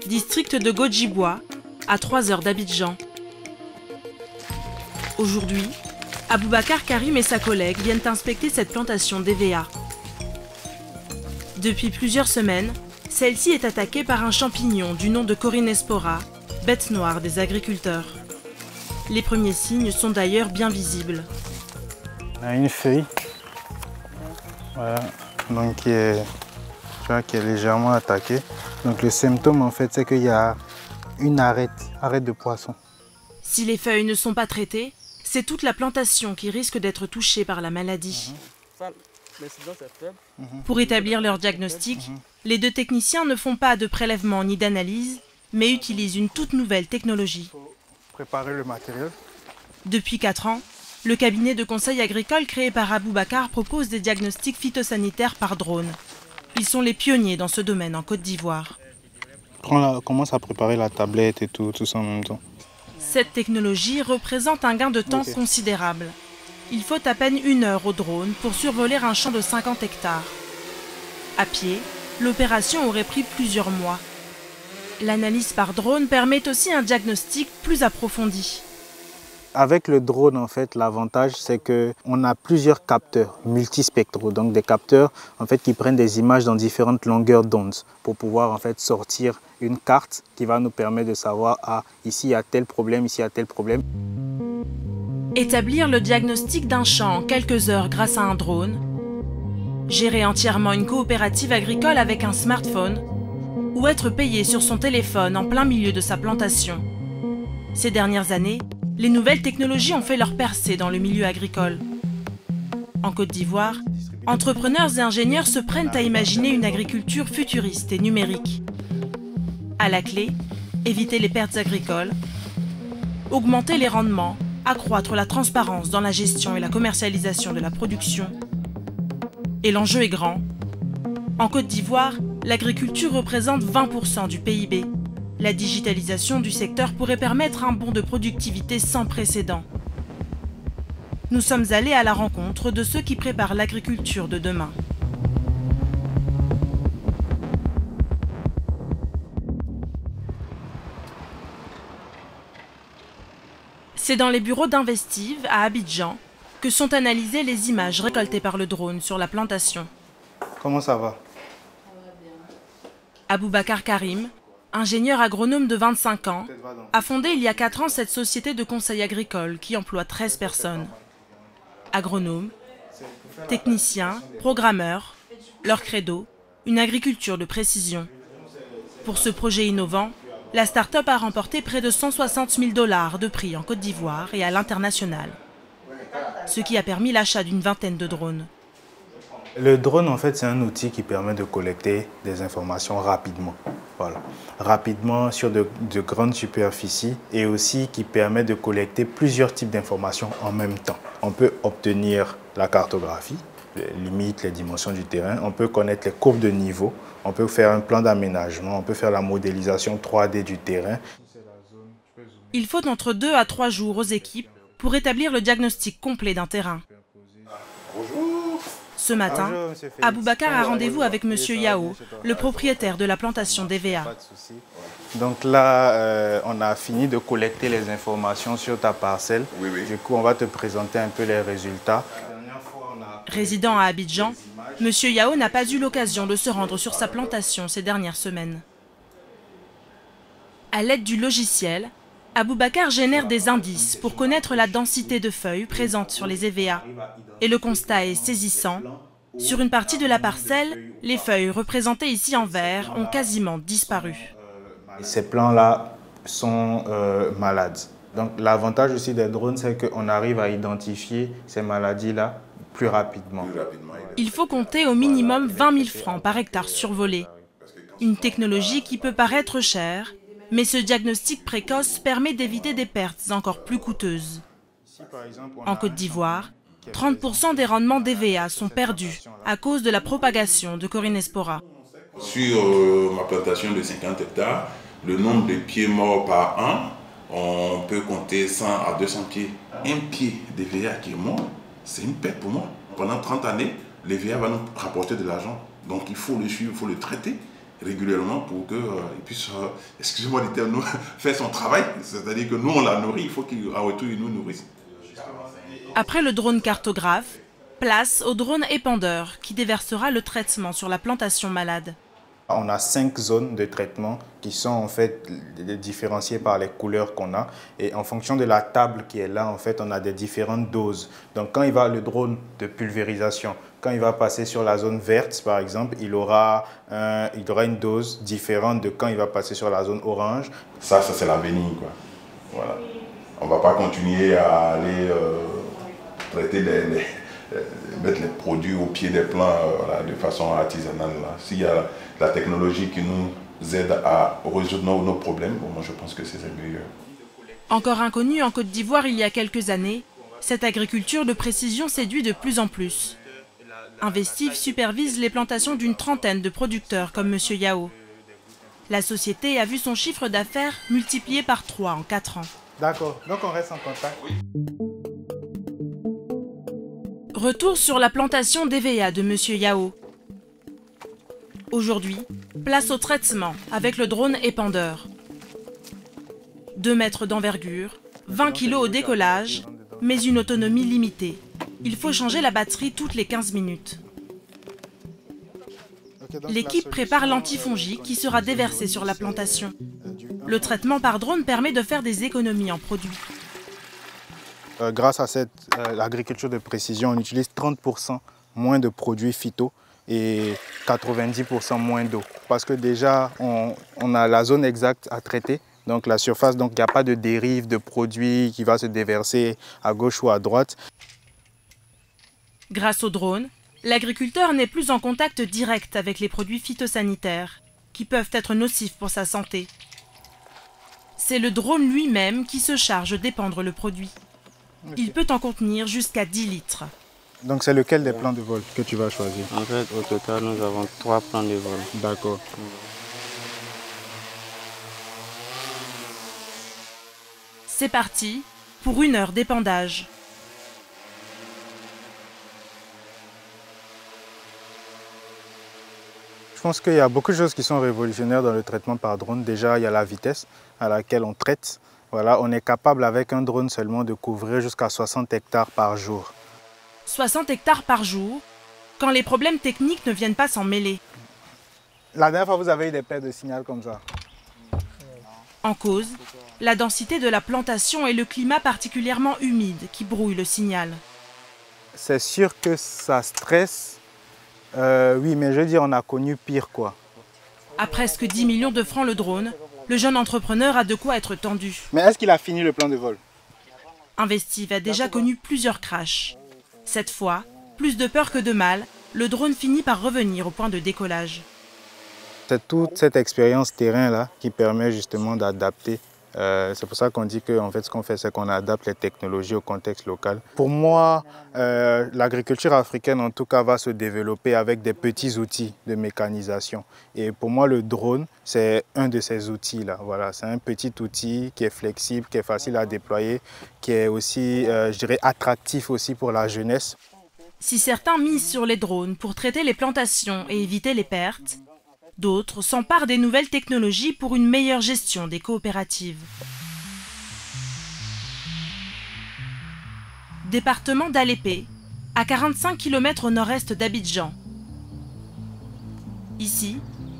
district de Godjibois, à 3 heures d'Abidjan. Aujourd'hui, Aboubacar Karim et sa collègue viennent inspecter cette plantation d'EVA. Depuis plusieurs semaines, celle-ci est attaquée par un champignon du nom de Corynespora, bête noire des agriculteurs. Les premiers signes sont d'ailleurs bien visibles. On a une feuille, voilà, donc qui est légèrement attaquée. Donc le symptôme en fait, c'est qu'il y a une arête de poisson. Si les feuilles ne sont pas traitées, c'est toute la plantation qui risque d'être touchée par la maladie. Pour établir leur diagnostic, les deux techniciens ne font pas de prélèvement ni d'analyse, mais utilisent une toute nouvelle technologie. Préparer le matériel. Depuis 4 ans, le cabinet de conseil agricole créé par Aboubacar propose des diagnostics phytosanitaires par drone. Ils sont les pionniers dans ce domaine en Côte d'Ivoire. On commence à préparer la tablette et tout ça en même temps. Cette technologie représente un gain de temps considérable. Il faut à peine 1 heure au drone pour survoler un champ de 50 hectares. À pied, l'opération aurait pris plusieurs mois. L'analyse par drone permet aussi un diagnostic plus approfondi. Avec le drone, en fait, l'avantage, c'est qu'on a plusieurs capteurs multispectraux, donc des capteurs en fait, qui prennent des images dans différentes longueurs d'onde pour pouvoir en fait, sortir une carte qui va nous permettre de savoir « Ah, ici il y a tel problème, ici il y a tel problème ». Établir le diagnostic d'un champ en quelques heures grâce à un drone, gérer entièrement une coopérative agricole avec un smartphone ou être payé sur son téléphone en plein milieu de sa plantation. Ces dernières années, les nouvelles technologies ont fait leur percée dans le milieu agricole. En Côte d'Ivoire, entrepreneurs et ingénieurs se prennent à imaginer une agriculture futuriste et numérique. À la clé, éviter les pertes agricoles, augmenter les rendements, accroître la transparence dans la gestion et la commercialisation de la production. Et l'enjeu est grand. En Côte d'Ivoire, l'agriculture représente 20% du PIB. La digitalisation du secteur pourrait permettre un bond de productivité sans précédent. Nous sommes allés à la rencontre de ceux qui préparent l'agriculture de demain. C'est dans les bureaux d'Investive, à Abidjan, que sont analysées les images récoltées par le drone sur la plantation. Comment ça va? Aboubacar Karim, ingénieur agronome de 25 ans, a fondé il y a 4 ans cette société de conseil agricole qui emploie 13 personnes. Agronomes, techniciens, programmeurs, leur credo, une agriculture de précision. Pour ce projet innovant, la start-up a remporté près de 160 000 $ de prix en Côte d'Ivoire et à l'international, ce qui a permis l'achat d'une vingtaine de drones. Le drone, en fait, c'est un outil qui permet de collecter des informations rapidement. Voilà. Rapidement sur de grandes superficies et aussi qui permet de collecter plusieurs types d'informations en même temps. On peut obtenir la cartographie, les limites, les dimensions du terrain. On peut connaître les courbes de niveau. On peut faire un plan d'aménagement. On peut faire la modélisation 3D du terrain. Il faut entre 2 à 3 jours aux équipes pour établir le diagnostic complet d'un terrain. Ce matin, Aboubacar a rendez-vous avec M. Yao, le propriétaire de la plantation d'EVA. Donc là, on a fini de collecter les informations sur ta parcelle. Du coup, on va te présenter un peu les résultats. Résident à Abidjan, M. Yao n'a pas eu l'occasion de se rendre sur sa plantation ces dernières semaines. À l'aide du logiciel, Aboubacar génère des indices pour connaître la densité de feuilles présentes sur les EVA. Et le constat est saisissant. Sur une partie de la parcelle, les feuilles représentées ici en vert ont quasiment disparu. Ces plants-là sont malades. Donc l'avantage aussi des drones, c'est qu'on arrive à identifier ces maladies-là plus rapidement. Il faut compter au minimum 20 000 francs par hectare survolé. Une technologie qui peut paraître chère, mais ce diagnostic précoce permet d'éviter des pertes encore plus coûteuses. En Côte d'Ivoire, 30% des rendements d'EVA sont perdus à cause de la propagation de Corynespora. Sur ma plantation de 50 hectares, le nombre de pieds morts par an, on peut compter 100 à 200 pieds. Un pied d'EVA qui est mort, c'est une perte pour moi. Pendant 30 années, l'EVA va nous rapporter de l'argent. Donc il faut le suivre, il faut le traiter. régulièrement pour qu'il puisse, excusez-moi du terme, faire son travail. C'est-à-dire que nous, on la nourrit, il faut qu'en retour, il nous nourrisse. Après le drone cartographe, place au drone épandeur qui déversera le traitement sur la plantation malade. On a 5 zones de traitement qui sont en fait différenciées par les couleurs qu'on a. Et en fonction de la table qui est là, en fait, on a des différentes doses. Donc quand il va le drone de pulvérisation, quand il va passer sur la zone verte, par exemple, il aura une dose différente de quand il va passer sur la zone orange. Ça c'est l'avenir, quoi. Voilà. On ne va pas continuer à aller traiter mettre les produits au pied des plants voilà, de façon artisanale. S'il y a la technologie qui nous aide à résoudre nos problèmes, bon, moi je pense que c'est le meilleur. Encore inconnue en Côte d'Ivoire il y a quelques années, cette agriculture de précision séduit de plus en plus. Investive supervise les plantations d'une trentaine de producteurs comme M. Yao. La société a vu son chiffre d'affaires multiplié par 3 en 4 ans. D'accord, donc on reste en contact. Oui. Retour sur la plantation d'EVA de M. Yao. Aujourd'hui, place au traitement avec le drone épandeur. 2 mètres d'envergure, 20 kg au décollage, mais une autonomie limitée. Il faut changer la batterie toutes les 15 minutes. L'équipe prépare l'antifongique qui sera déversé sur la plantation. Le traitement par drone permet de faire des économies en produits. Grâce à cette agriculture de précision, on utilise 30% moins de produits phyto et 90% moins d'eau. Parce que déjà, on a la zone exacte à traiter, donc la surface, donc il n'y a pas de dérive de produits qui va se déverser à gauche ou à droite. Grâce au drone, l'agriculteur n'est plus en contact direct avec les produits phytosanitaires, qui peuvent être nocifs pour sa santé. C'est le drone lui-même qui se charge d'épandre le produit. Il peut en contenir jusqu'à 10 litres. Donc c'est lequel des plans de vol que tu vas choisir? En fait, au total, nous avons 3 plans de vol. D'accord. C'est parti pour 1 heure d'épandage. Je pense qu'il y a beaucoup de choses qui sont révolutionnaires dans le traitement par drone. Déjà, il y a la vitesse à laquelle on traite. Voilà, on est capable avec un drone seulement de couvrir jusqu'à 60 hectares par jour. 60 hectares par jour, quand les problèmes techniques ne viennent pas s'en mêler. La dernière fois, vous avez eu des pertes de signal comme ça? En cause, la densité de la plantation et le climat particulièrement humide qui brouille le signal. C'est sûr que ça stresse. Oui, mais je veux dire, on a connu pire, quoi. À presque 10 millions de francs le drone, le jeune entrepreneur a de quoi être tendu. Mais est-ce qu'il a fini le plan de vol? Investive a déjà connu plusieurs crashs. Cette fois, plus de peur que de mal, le drone finit par revenir au point de décollage. C'est toute cette expérience terrain-là qui permet justement d'adapter. C'est pour ça qu'on dit que en fait, ce qu'on fait, c'est qu'on adapte les technologies au contexte local. Pour moi, l'agriculture africaine, en tout cas, va se développer avec des petits outils de mécanisation. Et pour moi, le drone, c'est un de ces outils-là. Voilà, c'est un petit outil qui est flexible, qui est facile à déployer, qui est aussi, je dirais, attractif aussi pour la jeunesse. Si certains misent sur les drones pour traiter les plantations et éviter les pertes, d'autres s'emparent des nouvelles technologies pour une meilleure gestion des coopératives. Département d'Alépé, à 45 km au nord-est d'Abidjan. Ici,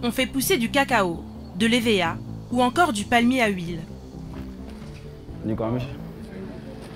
on fait pousser du cacao, de l'EVA ou encore du palmier à huile.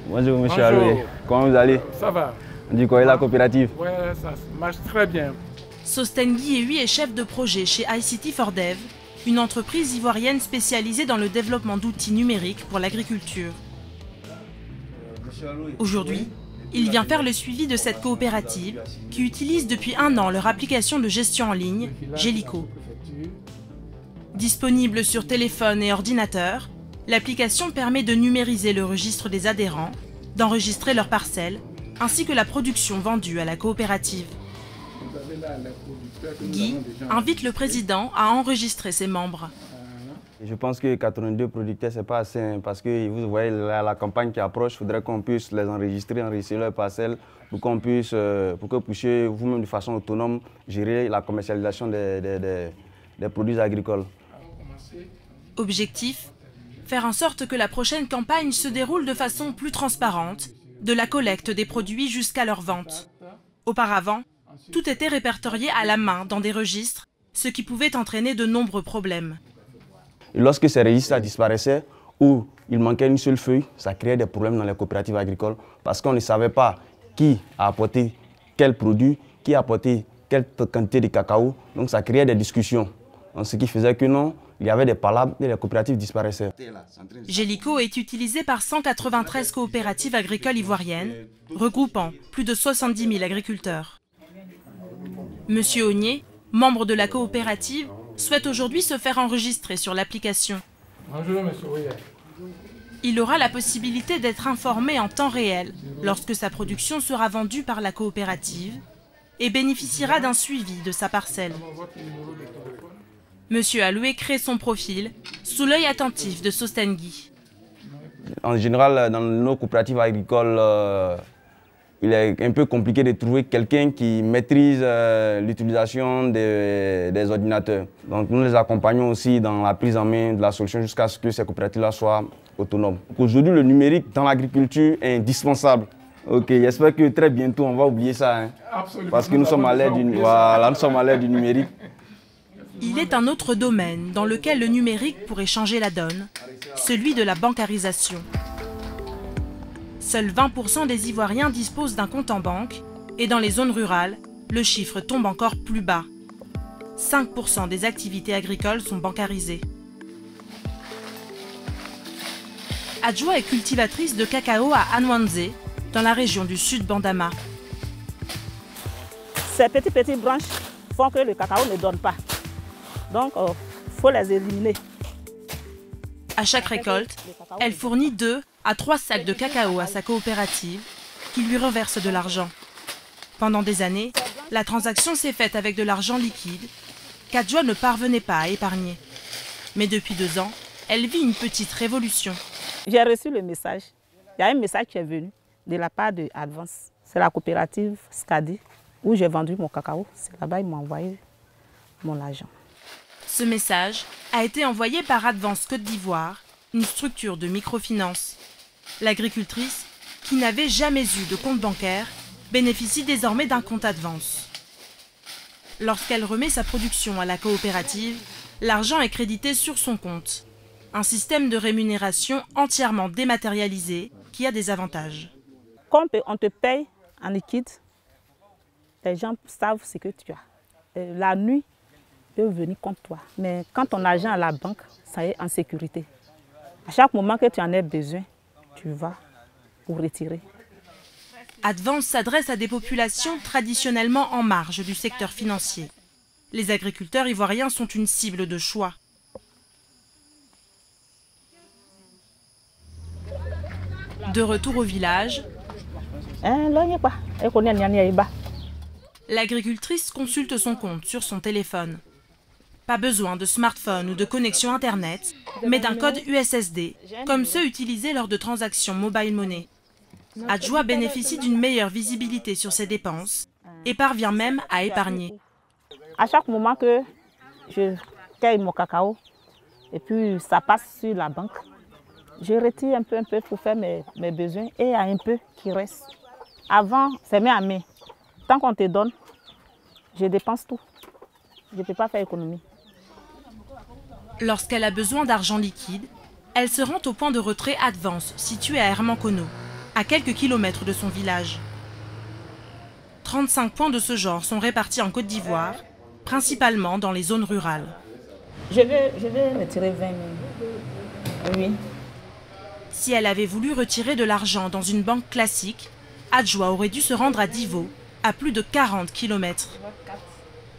Bonjour monsieur Aloué, comment vous allez? Ça va. Du coup, et la coopérative? Ouais, ça marche très bien. Sostengui Ehui est chef de projet chez ICT4Dev, une entreprise ivoirienne spécialisée dans le développement d'outils numériques pour l'agriculture. Aujourd'hui, il vient faire le suivi de cette coopérative qui utilise depuis 1 an leur application de gestion en ligne, Gélico. Disponible sur téléphone et ordinateur, l'application permet de numériser le registre des adhérents, d'enregistrer leurs parcelles, ainsi que la production vendue à la coopérative. Guy invite le président à enregistrer ses membres. Je pense que 82 producteurs, ce n'est pas assez, hein, parce que vous voyez la campagne qui approche, il faudrait qu'on puisse les enregistrer leurs parcelles, pour qu'on puisse, pour que vous puissiez vous-même de façon autonome gérer la commercialisation des produits agricoles. Objectif, faire en sorte que la prochaine campagne se déroule de façon plus transparente, de la collecte des produits jusqu'à leur vente. Auparavant, tout était répertorié à la main dans des registres, ce qui pouvait entraîner de nombreux problèmes. Et lorsque ces registres disparaissaient ou il manquait une seule feuille, ça créait des problèmes dans les coopératives agricoles parce qu'on ne savait pas qui a apporté quel produit, qui a apporté quelle quantité de cacao. Donc ça créait des discussions. Donc, ce qui faisait que non, il y avait des palabres et les coopératives disparaissaient. Gélico est utilisé par 193 coopératives agricoles ivoiriennes, regroupant plus de 70 000 agriculteurs. Monsieur Ognier, membre de la coopérative, souhaite aujourd'hui se faire enregistrer sur l'application. Bonjour, monsieur. Il aura la possibilité d'être informé en temps réel lorsque sa production sera vendue par la coopérative et bénéficiera d'un suivi de sa parcelle. Monsieur Aloué crée son profil sous l'œil attentif de Sostengui. En général, dans nos coopératives agricoles, il est un peu compliqué de trouver quelqu'un qui maîtrise l'utilisation des ordinateurs. Donc nous les accompagnons aussi dans la prise en main de la solution jusqu'à ce que ces coopératives-là soient autonomes. Aujourd'hui, le numérique dans l'agriculture est indispensable. Ok, j'espère que très bientôt on va oublier ça. Hein, parce que nous sommes à l'ère du numérique. Il est un autre domaine dans lequel le numérique pourrait changer la donne, celui de la bancarisation. Seuls 20% des Ivoiriens disposent d'un compte en banque et dans les zones rurales, le chiffre tombe encore plus bas. 5% des activités agricoles sont bancarisées. Adjoa est cultivatrice de cacao à Anwanze, dans la région du sud Bandama. Ces petites branches font que le cacao ne donne pas. Donc, il faut les éliminer. À chaque récolte, elle fournit 2 à 3 sacs de cacao à sa coopérative, qui lui reverse de l'argent. Pendant des années, la transaction s'est faite avec de l'argent liquide, qu'Adjoa ne parvenait pas à épargner. Mais depuis 2 ans, elle vit une petite révolution. J'ai reçu le message. Il y a un message qui est venu de la part de Advance. C'est la coopérative Skadi, où j'ai vendu mon cacao. C'est là-bas qu'ils m'ont envoyé mon argent. Ce message a été envoyé par Advance Côte d'Ivoire, une structure de microfinance. L'agricultrice, qui n'avait jamais eu de compte bancaire, bénéficie désormais d'un compte Advance. Lorsqu'elle remet sa production à la coopérative, l'argent est crédité sur son compte. Un système de rémunération entièrement dématérialisé qui a des avantages. Comme on te paye en liquide, les gens savent ce que tu as. La nuit, peut venir contre toi. Mais quand ton argent à la banque, ça est en sécurité. À chaque moment que tu en as besoin, tu vas pour retirer. Advance s'adresse à des populations traditionnellement en marge du secteur financier. Les agriculteurs ivoiriens sont une cible de choix. De retour au village, l'agricultrice consulte son compte sur son téléphone. Pas besoin de smartphone ou de connexion Internet, mais d'un code USSD, comme ceux utilisés lors de transactions mobile money. Adjoa bénéficie d'une meilleure visibilité sur ses dépenses et parvient même à épargner. À chaque moment que je cueille mon cacao et puis ça passe sur la banque, je retire un peu pour faire mes besoins et il y a un peu qui reste. Avant, c'est main à main. Tant qu'on te donne, je dépense tout. Je ne peux pas faire économie. Lorsqu'elle a besoin d'argent liquide, elle se rend au point de retrait Advance, situé à Hermankono, à quelques kilomètres de son village. 35 points de ce genre sont répartis en Côte d'Ivoire, principalement dans les zones rurales. Je vais retirer 20 000. Oui. Si elle avait voulu retirer de l'argent dans une banque classique, Adjoa aurait dû se rendre à Divo, à plus de 40 km.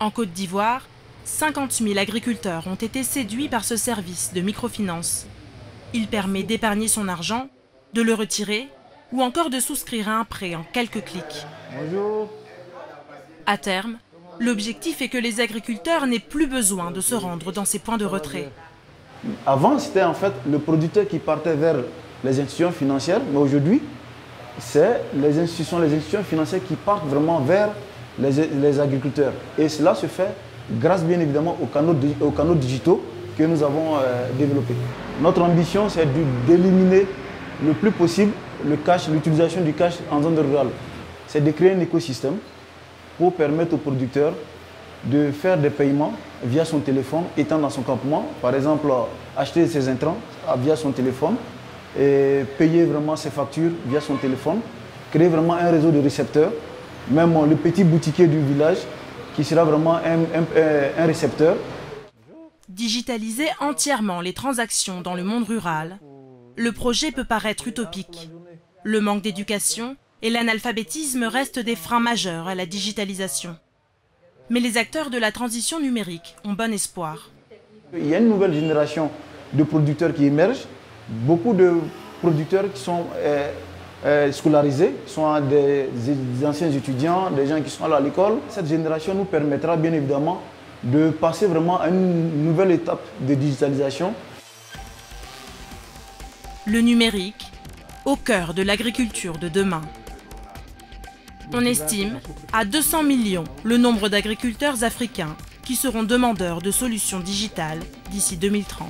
En Côte d'Ivoire, 50 000 agriculteurs ont été séduits par ce service de microfinance. Il permet d'épargner son argent, de le retirer ou encore de souscrire à un prêt en quelques clics. Bonjour. À terme, l'objectif est que les agriculteurs n'aient plus besoin de se rendre dans ces points de retrait. Avant, c'était en fait le producteur qui partait vers les institutions financières, mais aujourd'hui, c'est les institutions financières qui partent vraiment vers les agriculteurs. Et cela se fait grâce bien évidemment aux canaux digitaux que nous avons développés. Notre ambition, c'est d'éliminer le plus possible l'utilisation du cash en zone rurale. C'est de créer un écosystème pour permettre aux producteurs de faire des paiements via son téléphone étant dans son campement. Par exemple, acheter ses intrants via son téléphone et payer vraiment ses factures via son téléphone. Créer vraiment un réseau de récepteurs. Même le petit boutiquier du village qui sera vraiment un récepteur. Digitaliser entièrement les transactions dans le monde rural, le projet peut paraître utopique. Le manque d'éducation et l'analphabétisme restent des freins majeurs à la digitalisation. Mais les acteurs de la transition numérique ont bon espoir. Il y a une nouvelle génération de producteurs qui émergent. Beaucoup de producteurs qui sont scolarisés, sont des anciens étudiants, des gens qui sont à l'école. Cette génération nous permettra bien évidemment de passer vraiment à une nouvelle étape de digitalisation. Le numérique, au cœur de l'agriculture de demain. On estime à 200 millions le nombre d'agriculteurs africains qui seront demandeurs de solutions digitales d'ici 2030.